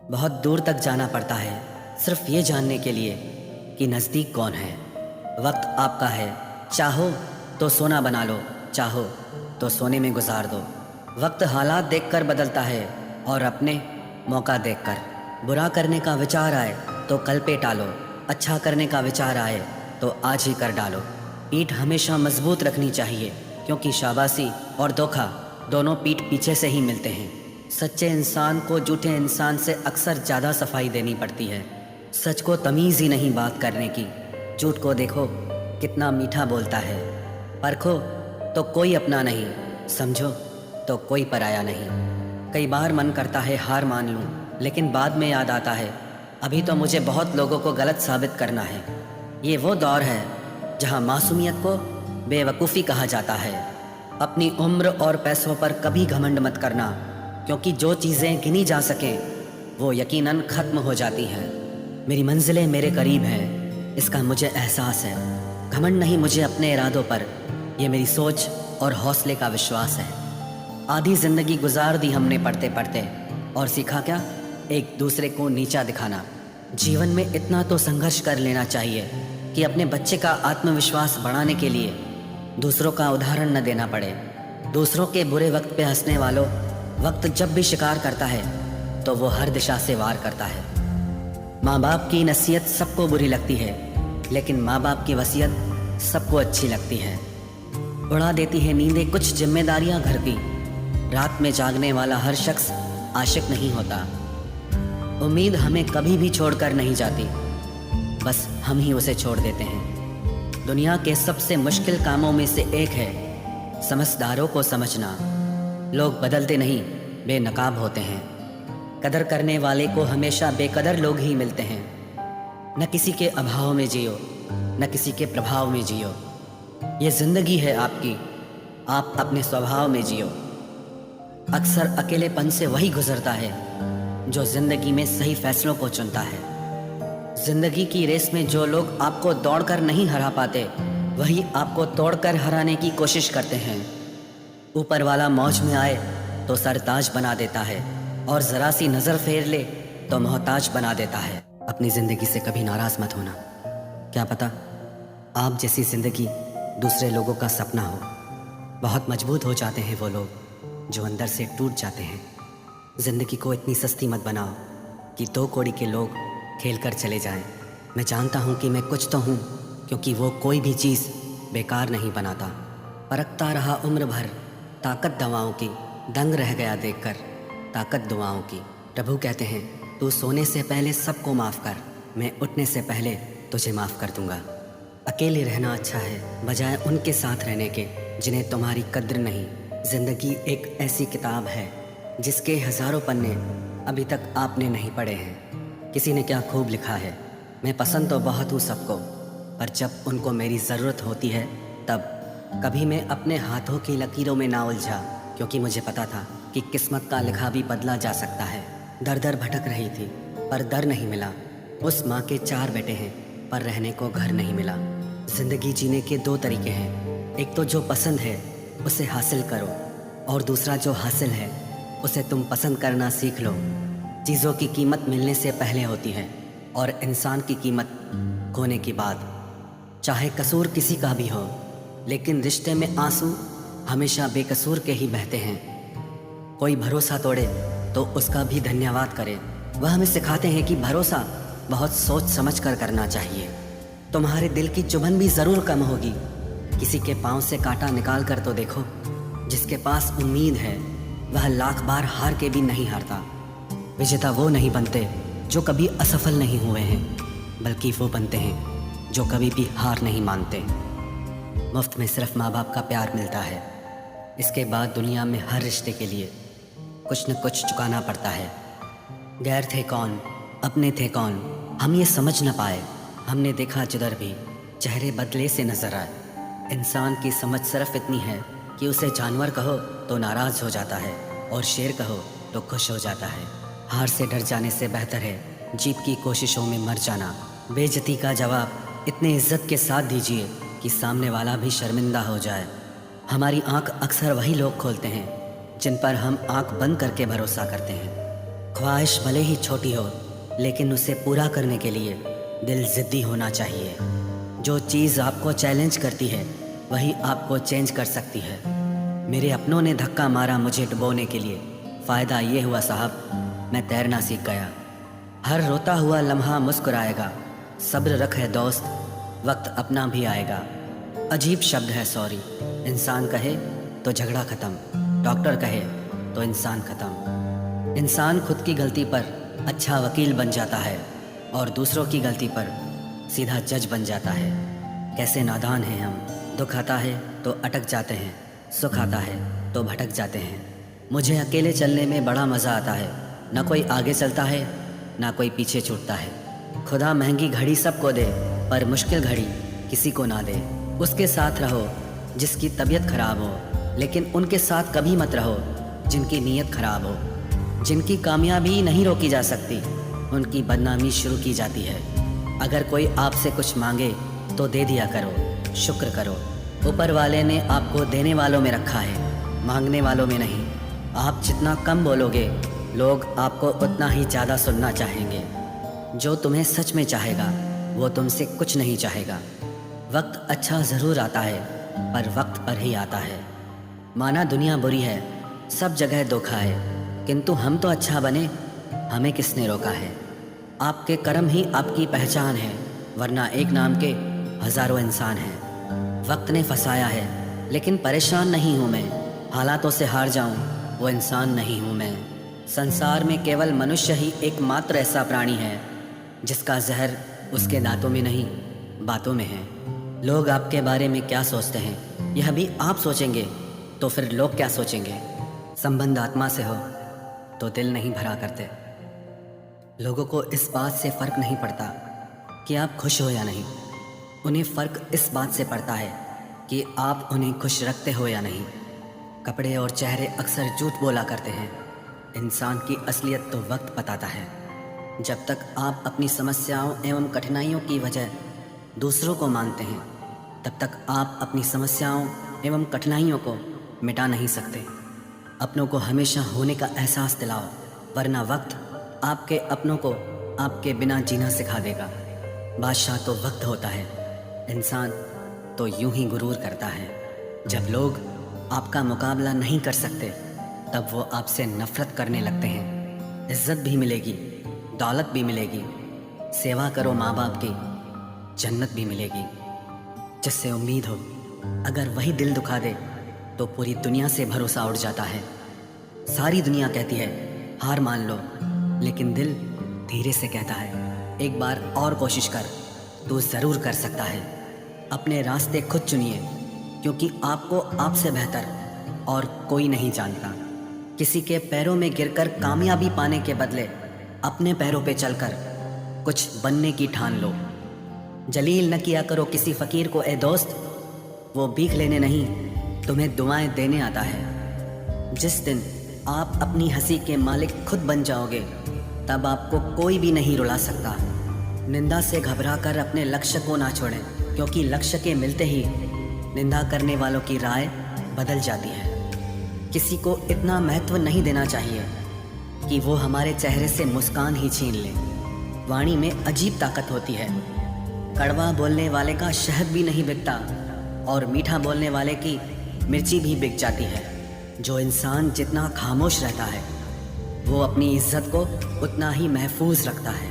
बहुत दूर तक जाना पड़ता है सिर्फ ये जानने के लिए कि नज़दीक कौन है। वक्त आपका है, चाहो तो सोना बना लो, चाहो तो सोने में गुजार दो। वक्त हालात देखकर बदलता है और अपने मौका देखकर। बुरा करने का विचार आए तो कल पे टालो, अच्छा करने का विचार आए तो आज ही कर डालो। पीठ हमेशा मजबूत रखनी चाहिए क्योंकि शाबाशी और धोखा दोनों पीठ पीछे से ही मिलते हैं। सच्चे इंसान को झूठे इंसान से अक्सर ज़्यादा सफाई देनी पड़ती है। सच को तमीज़ ही नहीं बात करने की। झूठ को देखो कितना मीठा बोलता है। परखो तो कोई अपना नहीं, समझो तो कोई पराया नहीं। कई बार मन करता है हार मान लूं, लेकिन बाद में याद आता है अभी तो मुझे बहुत लोगों को गलत साबित करना है। ये वो दौर है जहां मासूमियत को बेवकूफ़ी कहा जाता है। अपनी उम्र और पैसों पर कभी घमंड मत करना, क्योंकि जो चीज़ें गिनी जा सकें वो यकीनन ख़त्म हो जाती हैं। मेरी मंजिलें मेरे करीब हैं, इसका मुझे एहसास है। घमंड नहीं मुझे अपने इरादों पर, ये मेरी सोच और हौसले का विश्वास है। आधी ज़िंदगी गुजार दी हमने पढ़ते पढ़ते, और सीखा क्या? एक दूसरे को नीचा दिखाना। जीवन में इतना तो संघर्ष कर लेना चाहिए कि अपने बच्चे का आत्मविश्वास बढ़ाने के लिए दूसरों का उदाहरण न देना पड़े। दूसरों के बुरे वक्त पे हंसने वालों, वक्त जब भी शिकार करता है तो वो हर दिशा से वार करता है। माँ बाप की नसीहत सबको बुरी लगती है, लेकिन माँ बाप की वसीयत सबको अच्छी लगती है। उड़ा देती है नींदें कुछ जिम्मेदारियां घर की। रात में जागने वाला हर शख्स आशिक नहीं होता। उम्मीद हमें कभी भी छोड़कर नहीं जाती, बस हम ही उसे छोड़ देते हैं। दुनिया के सबसे मुश्किल कामों में से एक है समझदारों को समझना। लोग बदलते नहीं, बेनकाब होते हैं। कदर करने वाले को हमेशा बेकदर लोग ही मिलते हैं। न किसी के अभाव में जियो, न किसी के प्रभाव में जियो। ये जिंदगी है आपकी, आप अपने स्वभाव में जियो। अक्सर अकेलेपन से वही गुजरता है जो जिंदगी में सही फैसलों को चुनता है। जिंदगी की रेस में जो लोग आपको दौड़कर नहीं हरा पाते, वही आपको तोड़कर हराने की कोशिश करते हैं। ऊपर वाला मौज में आए तो सरताज बना देता है, और जरा सी नजर फेर ले तो मोहताज बना देता है। अपनी जिंदगी से कभी नाराज मत होना। क्या पता आप जैसी जिंदगी दूसरे लोगों का सपना हो। बहुत मजबूत हो जाते हैं वो लोग जो अंदर से टूट जाते हैं। जिंदगी को इतनी सस्ती मत बनाओ कि दो कौड़ी के लोग खेल कर चले जाएं। मैं जानता हूँ कि मैं कुछ तो हूँ, क्योंकि वो कोई भी चीज़ बेकार नहीं बनाता। परखता रहा उम्र भर ताकत दवाओं की, दंग रह गया देखकर ताकत दुआओं की। प्रभु कहते हैं तू सोने से पहले सबको माफ़ कर, मैं उठने से पहले तुझे माफ़ कर दूंगा। अकेले रहना अच्छा है बजाय उनके साथ रहने के जिन्हें तुम्हारी कद्र नहीं। जिंदगी एक ऐसी किताब है जिसके हज़ारों पन्ने अभी तक आपने नहीं पढ़े हैं। किसी ने क्या खूब लिखा है, मैं पसंद तो बहुत हूँ सबको, पर जब उनको मेरी ज़रूरत होती है तब। कभी मैं अपने हाथों की लकीरों में ना उलझा, क्योंकि मुझे पता था कि किस्मत का लिखा भी बदला जा सकता है। दर दर भटक रही थी पर दर नहीं मिला। उस माँ के 4 बेटे हैं पर रहने को घर नहीं मिला। ज़िंदगी जीने के 2 तरीके हैं, एक तो जो पसंद है उसे हासिल करो, और दूसरा जो हासिल है उसे तुम पसंद करना सीख लो। चीज़ों की कीमत मिलने से पहले होती है और इंसान की कीमत खोने के बाद। चाहे कसूर किसी का भी हो, लेकिन रिश्ते में आंसू हमेशा बेकसूर के ही बहते हैं। कोई भरोसा तोड़े तो उसका भी धन्यवाद करे। वह हमें सिखाते हैं कि भरोसा बहुत सोच समझ कर करना चाहिए। तुम्हारे दिल की चुभन भी ज़रूर कम होगी। किसी के पाँव से कांटा निकाल कर तो देखो। जिसके पास उम्मीद है वह लाख बार हार के भी नहीं हारता। विजेता वो नहीं बनते जो कभी असफल नहीं हुए हैं, बल्कि वो बनते हैं जो कभी भी हार नहीं मानते। मुफ्त में सिर्फ माँ बाप का प्यार मिलता है, इसके बाद दुनिया में हर रिश्ते के लिए कुछ न कुछ चुकाना पड़ता है। गैर थे कौन, अपने थे कौन, हम ये समझ न पाए। हमने देखा जिधर भी चेहरे बदले से नजर आए। इंसान की समझ सिर्फ इतनी है कि उसे जानवर कहो तो नाराज़ हो जाता है, और शेर कहो तो खुश हो जाता है। हार से डर जाने से बेहतर है जीत की कोशिशों में मर जाना। बेइज्जती का जवाब इतने इज्जत के साथ दीजिए कि सामने वाला भी शर्मिंदा हो जाए। हमारी आंख अक्सर वही लोग खोलते हैं जिन पर हम आंख बंद करके भरोसा करते हैं। ख्वाहिश भले ही छोटी हो, लेकिन उसे पूरा करने के लिए दिल ज़िद्दी होना चाहिए। जो चीज़ आपको चैलेंज करती है वही आपको चेंज कर सकती है। मेरे अपनों ने धक्का मारा मुझे डुबोने के लिए, फ़ायदा ये हुआ साहब मैं तैरना सीख गया। हर रोता हुआ लम्हा मुस्कुराएगा, सब्र रख है दोस्त, वक्त अपना भी आएगा। अजीब शब्द है सॉरी, इंसान कहे तो झगड़ा ख़त्म, डॉक्टर कहे तो इंसान ख़त्म। इंसान खुद की गलती पर अच्छा वकील बन जाता है और दूसरों की गलती पर सीधा जज बन जाता है। कैसे नादान हैं हम, दुख आता है तो अटक जाते हैं, सुख आता है तो भटक जाते हैं। मुझे अकेले चलने में बड़ा मज़ा आता है, ना कोई आगे चलता है ना कोई पीछे छूटता है। खुदा महंगी घड़ी सबको दे पर मुश्किल घड़ी किसी को ना दे। उसके साथ रहो जिसकी तबीयत खराब हो, लेकिन उनके साथ कभी मत रहो जिनकी नीयत खराब हो। जिनकी कामयाबी नहीं रोकी जा सकती उनकी बदनामी शुरू की जाती है। अगर कोई आपसे कुछ मांगे तो दे दिया करो, शुक्र करो। ऊपर वाले ने आपको देने वालों में रखा है, मांगने वालों में नहीं। आप जितना कम बोलोगे लोग आपको उतना ही ज़्यादा सुनना चाहेंगे। जो तुम्हें सच में चाहेगा वो तुमसे कुछ नहीं चाहेगा। वक्त अच्छा ज़रूर आता है पर वक्त पर ही आता है। माना दुनिया बुरी है, सब जगह धोखा है, किंतु हम तो अच्छा बने, हमें किसने रोका है। आपके कर्म ही आपकी पहचान है, वरना एक नाम के हज़ारों इंसान हैं। वक्त ने फंसाया है लेकिन परेशान नहीं हूँ मैं, हालातों से हार जाऊँ वो इंसान नहीं हूँ मैं। संसार में केवल मनुष्य ही एकमात्र ऐसा प्राणी है जिसका जहर उसके दांतों में नहीं बातों में है। लोग आपके बारे में क्या सोचते हैं यह भी आप सोचेंगे तो फिर लोग क्या सोचेंगे। संबंध आत्मा से हो तो दिल नहीं भरा करते। लोगों को इस बात से फ़र्क नहीं पड़ता कि आप खुश हो या नहीं, उन्हें फ़र्क इस बात से पड़ता है कि आप उन्हें खुश रखते हो या नहीं। कपड़े और चेहरे अक्सर झूठ बोला करते हैं, इंसान की असलियत तो वक्त बताता है। जब तक आप अपनी समस्याओं एवं कठिनाइयों की वजह दूसरों को मानते हैं तब तक आप अपनी समस्याओं एवं कठिनाइयों को मिटा नहीं सकते। अपनों को हमेशा होने का एहसास दिलाओ, वरना वक्त आपके अपनों को आपके बिना जीना सिखा देगा। बादशाह तो वक्त होता है, इंसान तो यूं ही गुरूर करता है। जब लोग आपका मुकाबला नहीं कर सकते तब वो आपसे नफरत करने लगते हैं। इज्जत भी मिलेगी, दौलत भी मिलेगी, सेवा करो माँ बाप की, जन्नत भी मिलेगी। जिससे उम्मीद हो अगर वही दिल दुखा दे तो पूरी दुनिया से भरोसा उठ जाता है। सारी दुनिया कहती है हार मान लो, लेकिन दिल धीरे से कहता है एक बार और कोशिश कर, तू ज़रूर कर सकता है। अपने रास्ते खुद चुनिए, क्योंकि आपको आपसे बेहतर और कोई नहीं जानता। किसी के पैरों में गिरकर कामयाबी पाने के बदले अपने पैरों पे चलकर कुछ बनने की ठान लो। जलील न किया करो किसी फ़कीर को ए दोस्त, वो भीख लेने नहीं तुम्हें दुआएं देने आता है। जिस दिन आप अपनी हंसी के मालिक खुद बन जाओगे तब आपको कोई भी नहीं रुला सकता। निंदा से घबराकर अपने लक्ष्य को ना छोड़ें, क्योंकि लक्ष्य के मिलते ही निंदा करने वालों की राय बदल जाती है। किसी को इतना महत्व नहीं देना चाहिए कि वो हमारे चेहरे से मुस्कान ही छीन ले। वाणी में अजीब ताकत होती है। कड़वा बोलने वाले का शहद भी नहीं बिकता और मीठा बोलने वाले की मिर्ची भी बिक जाती है। जो इंसान जितना खामोश रहता है वो अपनी इज्जत को उतना ही महफूज रखता है।